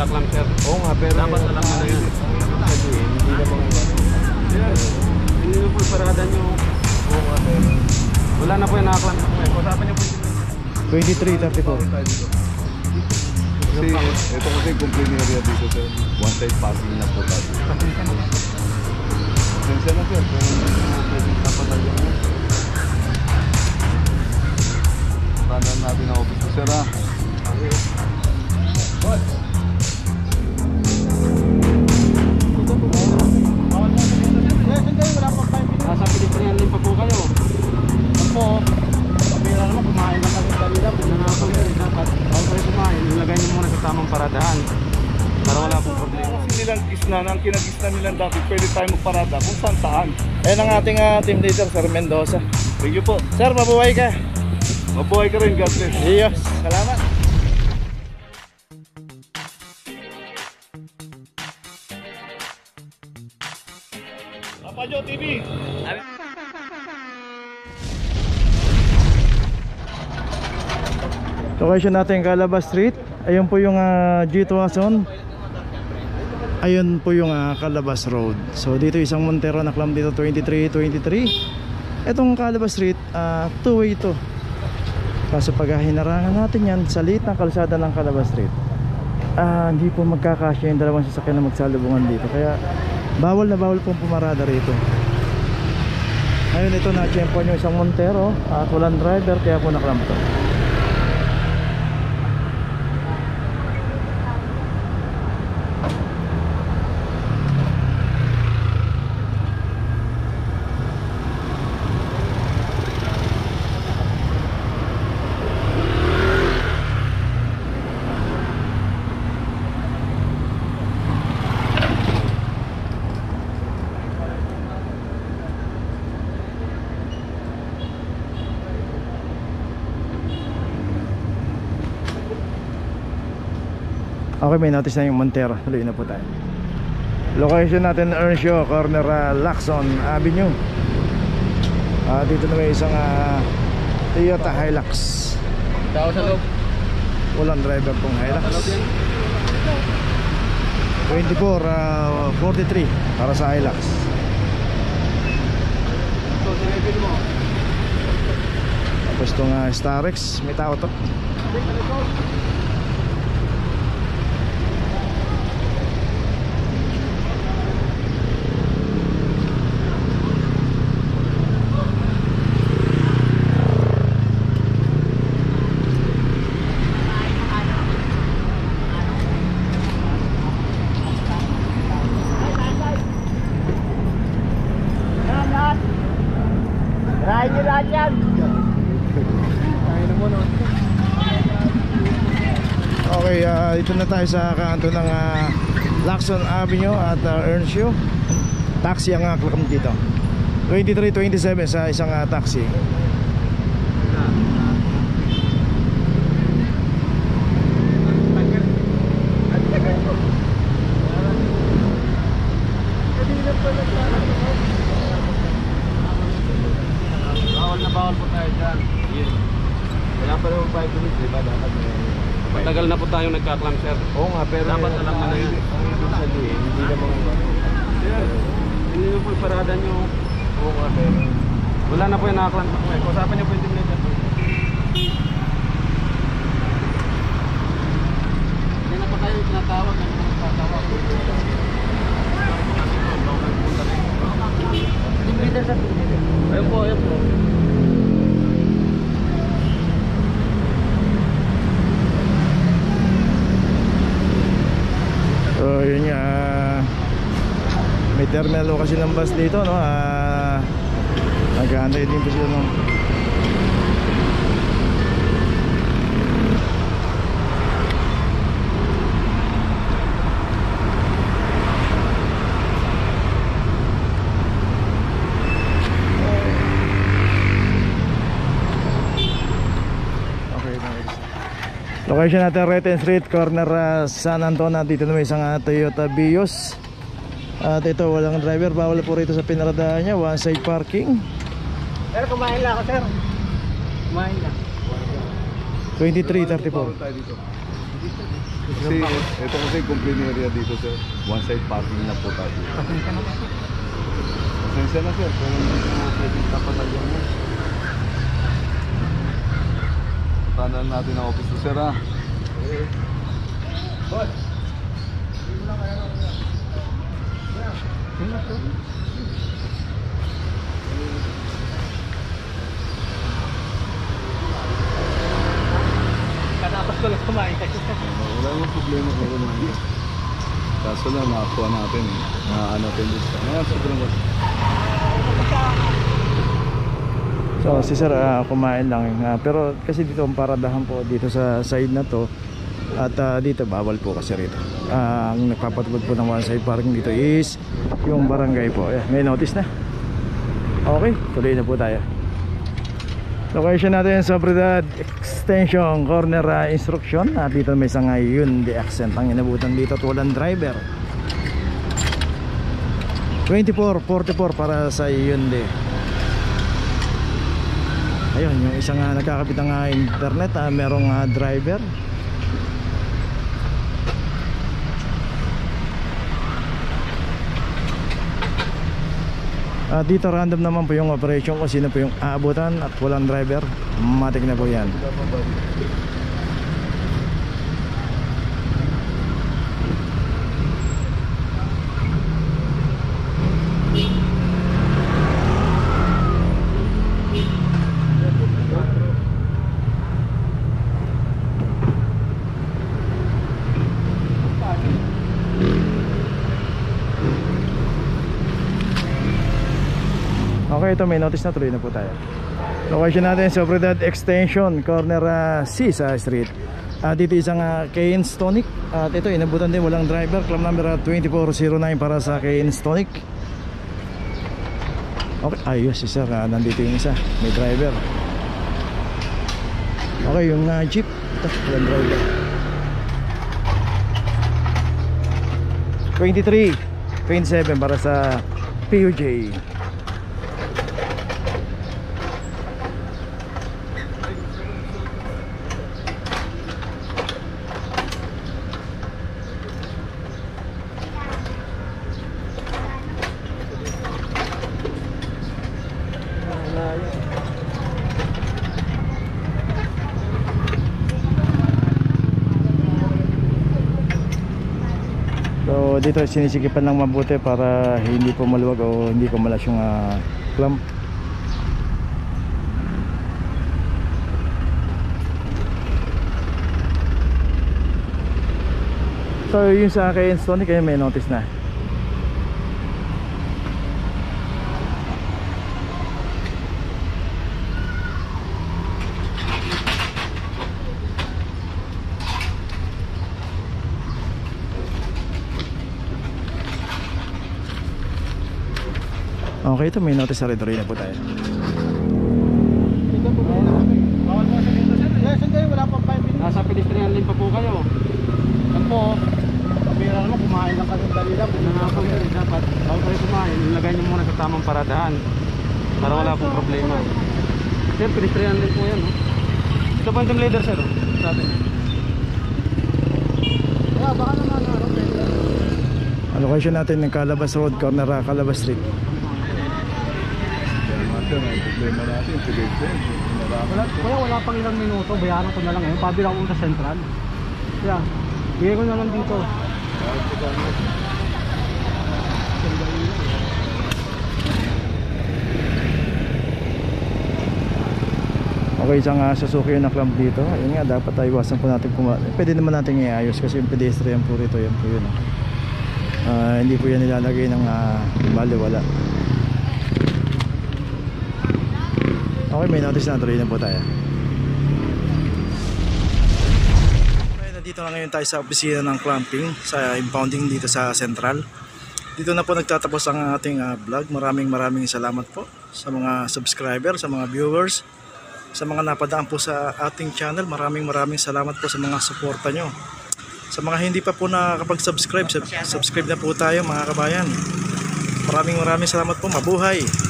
nagka-clamp sir. Oo nga, pero dapat alam mo na yan. Hindi naman Yes. Hindi mo po parada nyo. oo nga, pero Wala na po yung naka-clamp na po. Usapan nyo po. 2334. kasi ito kasi complaint area dito sir. One side parking na po tayo. Sensya na sir, kung pwedeng kapatagyan mo. Tanan natin ang office ko sir ha. Nasa Pilipinas din pa po kayo. Opo. Pira naman kumain lang kami kanina. Pinangako sir. Dapat bago kayo kumain, ilagay nyo muna sa tamang paradahan. Para wala pong problema. Kasi nilang isna, ang kinag-isna nilang dati, pwede tayo magparada kung saan saan. Ayan ang ating team leader, Sir Mendoza. Thank you po. Sir, mabuhay ka. Mabuhay ka rin, God bless. Yes, salamat. Papajo TV. Location natin Calabas Street. Ayun po yung G-Tuason. Ayun po yung Calabas Road. So dito isang Montero na clamp dito 2323. Etong Calabas Street, two-way to. Kaso pag hinarangan natin yan sa liit ng kalsada ng Calabas Street, hindi po magkakasya yung dalawang sasakyan na magsalubungan dito. Kaya bawal na bawal pong pumarada rito. Ngayon ito na-tsempo nyo isang Montero at walang driver kaya po naklamp to. Okay, may notice na yung Montero. Tuloy na po tayo. Location natin Earnshaw, corner Lacson Avenue. Dito na may isang Toyota Hilux. Tao sa loob. Walang driver pong Hilux. 2443 para sa Hilux. Tapos itong Starex, may tao to. Okay, dito na tayo sa kanto ng Lacson Avenue at Earnshaw. Taxi ang clamp dito 2327 sa isang taxi. Bawal na bawal po tayo dyan. Kaya pa naman 5 minutes, diba? Dapat matagal na po tayong nagka-clamp sir. Oo nga, pero dapat alam mo na yan. Hindi naman Yes. Hindi mo po parada nyo. oo nga, pero Wala na po yung naka-clamp na po. Usapan nyo po yung team leader. Hindi na pa kayo tinatawag. Hindi na tinatawag. Team leader sir. Ayun po, ayun po. So yun nga, may terminal kasi ng bus dito, no? Nag-ano din po sila, no? Location natin Reten Street, corner San Antonio. Dito na may isang Toyota Vios. At ito walang driver, bawal po rito sa pinaradahan niya. One side parking. Pero kumain lang ako sir. Kumain lang. 2334. Kasi ito kasi complaint area dito sir. One side parking na po tayo. Pasensya na sir, pero hindi mo pwedeng tapatayan mo. Tanan natin ang office sir ha. Katapos ko lang kumain kasi. Wala namang problema ko rin. Kaso lang nakakuha natin eh. Natin dito. Ngayon sobrang ko. So si sir kumain lang pero kasi dito ang paradahan po dito sa side na to at dito bawal po kasi rito. Ang nagpapatugod po ng one side parking dito is yung barangay po. May notice na. Okay, tuloy na po tayo. Location natin sa Sobriedad Extension Corner Instruction at dito may isang Hyundai Accent ang inabutan dito at walang driver. 2444 para sa Hyundai. Ayun, yung isang nagkakabit ng internet, merong driver. Dito random naman po yung operation kung sino po yung aabutan at walang driver. Matik na po yan. Okay, ito may notice na, tuloy na po tayo. Location natin sa Sobriedad Extension Corner C sa street. Dito isang Cairns Tonic. At ito inabutan din walang driver. Claim number 2409 para sa Cairns Tonic. Okay, ayos si sir, nandito yung isa, may driver. Okay, yung jeep, ito, walang driver. 27 para sa PUJ. So dito sinisigipan lang mabuti para hindi po maluwag o hindi ko malas yung clamp. So yung sa akin Stony kayo may notice na. Okay, ito may notice sa rin na po tayo. Bawal mo sa dito sir. Yes, hindi, wala pang 5 minutes. Nasa pedestrian lane pa po kayo. Yan po, pabira naman, kumain lang kasi dali lang. Kung nangapag yun, dapat bago kayo kumain, ilagay nyo muna sa tamang paradahan para wala pong problema. Sir, pedestrian lane po yan. Ito po yung team leader sir. Sa atin. Kaya baka naman Location natin ng Calabas Road, corner Calabas Street. May problema natin, wala pang ilang minuto, bayaran ko na lang ngayon. Pabilang ko sa central. Kaya, bigay ko na lang dito. Okay, isang Suzuki na clamp dito. Ayun nga, dapat iwasan po natin pwede naman natin iayos kasi yung pedestrian po rito, yan po yun. Hindi po yan nilalagay ng baliwala. Okay, may notice na, tuloy na po tayo. Okay, nandito na ngayon tayo sa opisina ng clamping sa impounding dito sa Central. Dito na po nagtatapos ang ating vlog. Maraming salamat po sa mga subscriber, sa mga viewers, sa mga napadaan po sa ating channel. Maraming salamat po sa mga suporta nyo. Sa mga hindi pa po nakakapag-subscribe, subscribe na po tayo mga kabayan. Maraming salamat po. Mabuhay!